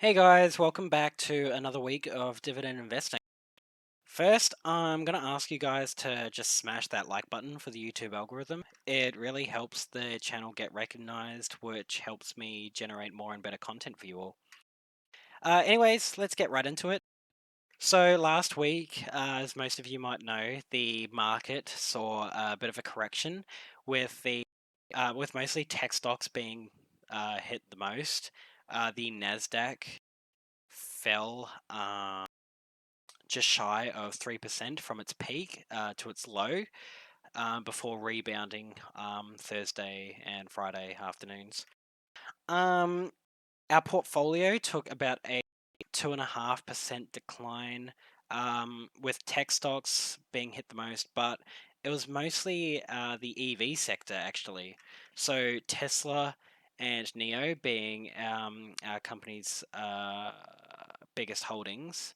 Hey guys, welcome back to another week of dividend investing. First, I'm going to ask you guys to just smash that like button for the YouTube algorithm. It really helps the channel get recognized, which helps me generate more and better content for you all. Anyways, let's get right into it. So last week, as most of you might know, the market saw a bit of a correction with with mostly tech stocks being hit the most. The Nasdaq fell just shy of 3% from its peak to its low before rebounding Thursday and Friday afternoons. Our portfolio took about a 2.5% decline, with tech stocks being hit the most, but it was mostly the EV sector actually. So Tesla and NEO being our company's biggest holdings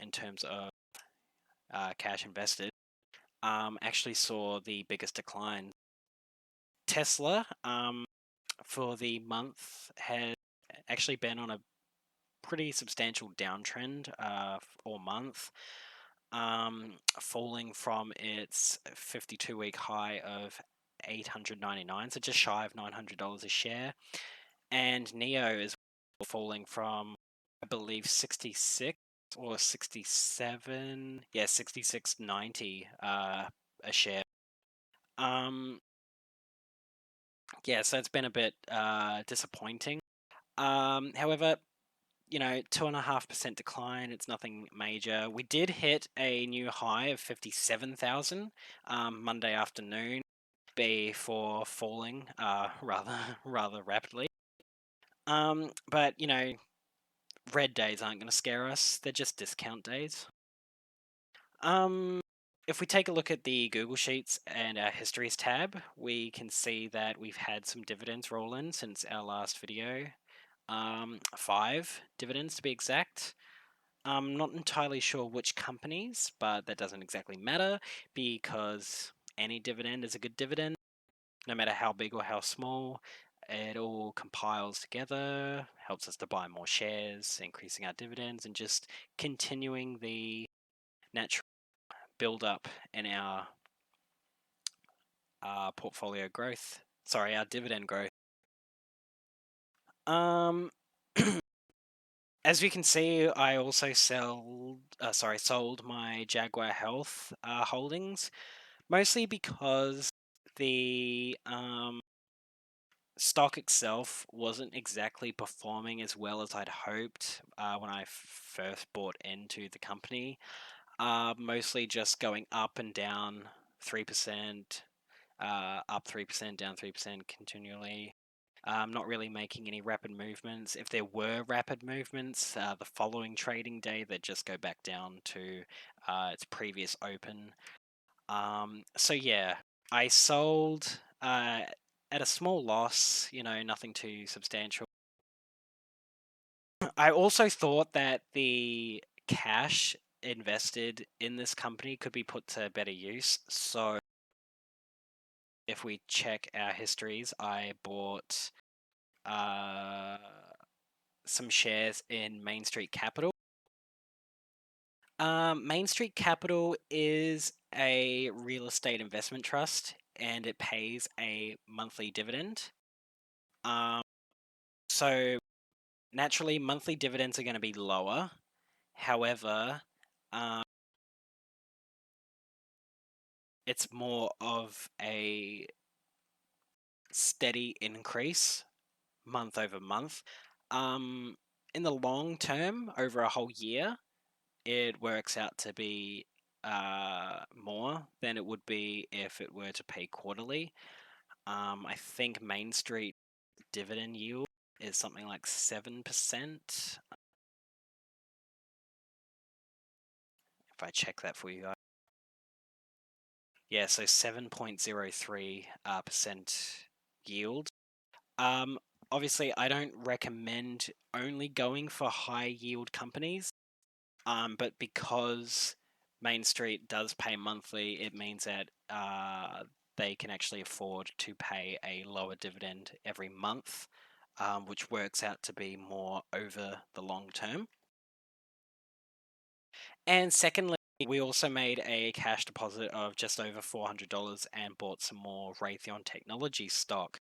in terms of cash invested, actually saw the biggest decline. Tesla, for the month, has actually been on a pretty substantial downtrend all month, falling from its 52-week high of 899, so just shy of $900 a share. And Neo is falling from, I believe, 66 or 67, yeah, 66.90 a share. Yeah, so it's been a bit disappointing. However, 2.5% decline, it's nothing major. We did hit a new high of 57,000 Monday afternoon before falling rather rapidly. But red days aren't going to scare us. They're just discount days. If we take a look at the Google Sheets and our histories tab, we can see that we've had some dividends roll in since our last video. 5 dividends to be exact. I'm not entirely sure which companies, but that doesn't exactly matter because any dividend is a good dividend, no matter how big or how small. It all compiles together, helps us to buy more shares, increasing our dividends, and just continuing the natural build up in our portfolio growth. Sorry, our dividend growth. Um, as we can see, I also sold my Jaguar Health holdings, mostly because the stock itself wasn't exactly performing as well as I'd hoped when I first bought into the company. Mostly just going up and down 3%, up 3%, down 3% continually. Not really making any rapid movements. If there were rapid movements, the following trading day, they'd just go back down to its previous open. So yeah, I sold at a small loss, nothing too substantial. I also thought that the cash invested in this company could be put to better use. So if we check our histories, I bought some shares in Main Street Capital. Main Street Capital is a real estate investment trust and it pays a monthly dividend. So naturally, monthly dividends are going to be lower. However, it's more of a steady increase month over month. In the long term, over a whole year, it works out to be more than it would be if it were to pay quarterly. I think Main Street dividend yield is something like 7%. If I check that for you guys. Yeah, so 7.03% yield. Obviously, I don't recommend only going for high yield companies, but because Main Street does pay monthly, it means that they can actually afford to pay a lower dividend every month. which works out to be more over the long term. And secondly, we also made a cash deposit of just over $400 and bought some more Raytheon Technology stock.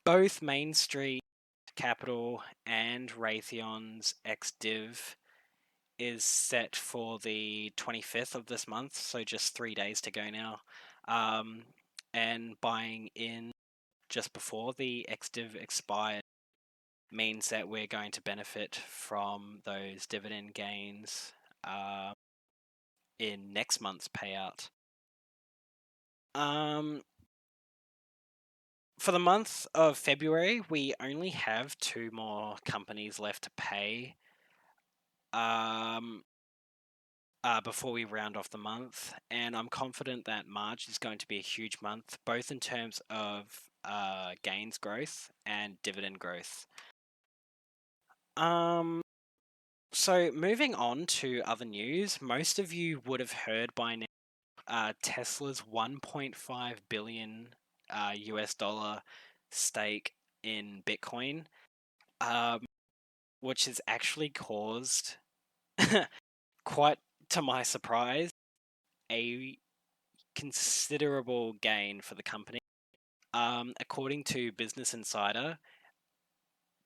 Both Main Street Capital and Raytheon's ex-div is set for the 25th of this month, so just 3 days to go now. And buying in just before the ex-div expired means that we're going to benefit from those dividend gains in next month's payout. For the month of February, we only have 2 more companies left to pay before we round off the month, and I'm confident that March is going to be a huge month, both in terms of gains growth and dividend growth. So moving on to other news, most of you would have heard by now Tesla's 1.5 billion US dollar stake in Bitcoin, which has actually caused, quite to my surprise, a considerable gain for the company. According to Business Insider,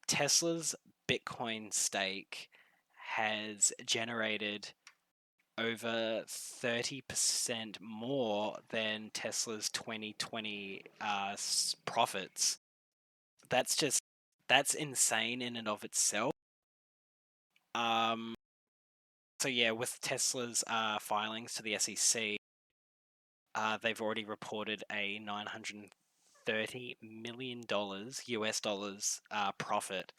Tesla's Bitcoin stake has generated over 30% more than Tesla's 2020 profits. That's insane in and of itself. So yeah, with Tesla's filings to the SEC, they've already reported a $930 million US dollars profit.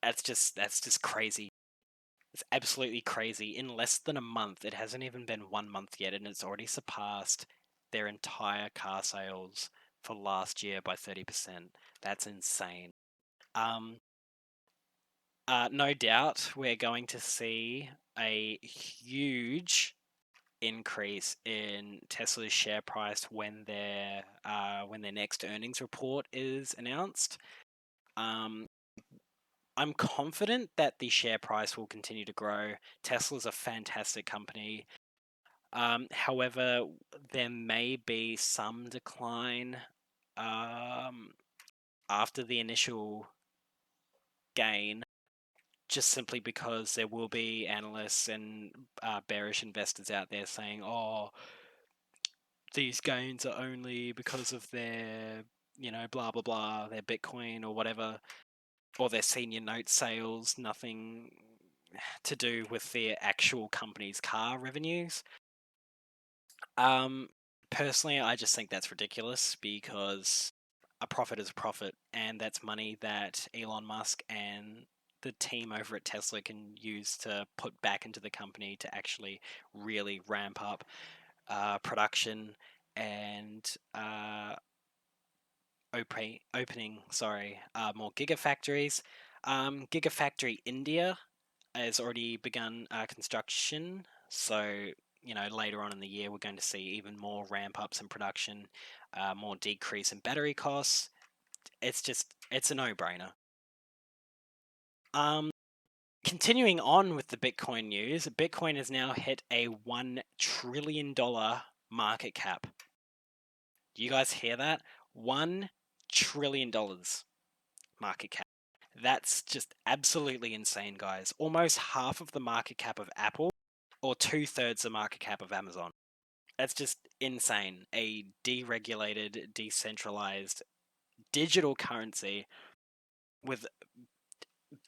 That's just crazy. It's absolutely crazy. In less than a month, it hasn't even been 1 month yet, and it's already surpassed their entire car sales for last year by 30%. That's insane. No doubt we're going to see a huge increase in Tesla's share price when their next earnings report is announced. I'm confident that the share price will continue to grow. Tesla's a fantastic company. However, there may be some decline after the initial gain, just simply because there will be analysts and bearish investors out there saying, "Oh, these gains are only because of their, blah blah blah, their Bitcoin or whatever, or their senior note sales, nothing to do with the actual company's car revenues." Personally, I just think that's ridiculous, because a profit is a profit, and that's money that Elon Musk and the team over at Tesla can use to put back into the company to actually really ramp up production and opening more gigafactories. Gigafactory India has already begun construction, so later on in the year we're going to see even more ramp ups in production, more decrease in battery costs. It's a no-brainer. Continuing on with the Bitcoin news, Bitcoin has now hit a $1 trillion market cap. Do you guys hear that? $1 trillion market cap. That's just absolutely insane, guys. Almost half of the market cap of Apple, or 2/3 the market cap of Amazon. That's just insane. A deregulated, decentralized digital currency with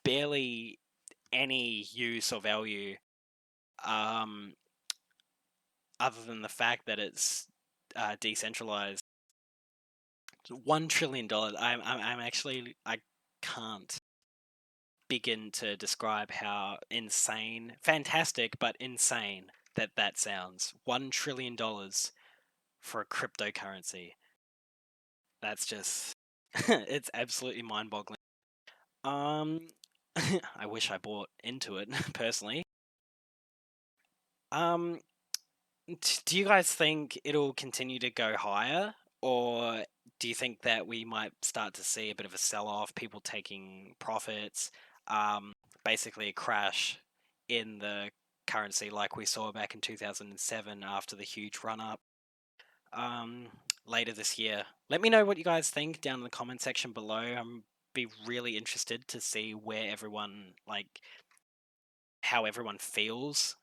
barely any use or value, other than the fact that it's decentralized. $1 trillion. I'm actually, I can't begin to describe how insane, fantastic, but insane that sounds. $1 trillion for a cryptocurrency. That's just, it's absolutely mind-boggling. I wish I bought into it personally. Do you guys think it'll continue to go higher, Or do you think that we might start to see a bit of a sell-off, people taking profits, basically a crash in the currency like we saw back in 2007 after the huge run-up um, later this year? Let me know what you guys think down in the comment section below. I'm be really interested to see where everyone, like, how everyone feels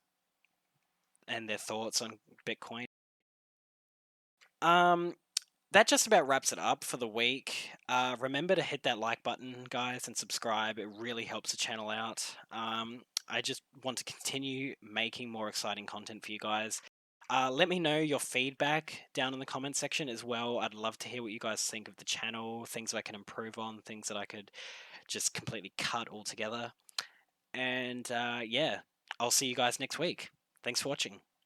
and their thoughts on Bitcoin. Um, that just about wraps it up for the week. Remember to hit that like button, guys, and subscribe. It really helps the channel out. I just want to continue making more exciting content for you guys. Let me know your feedback down in the comment section as well. I'd love to hear what you guys think of the channel, things that I can improve on, things that I could just completely cut altogether. And yeah, I'll see you guys next week. Thanks for watching.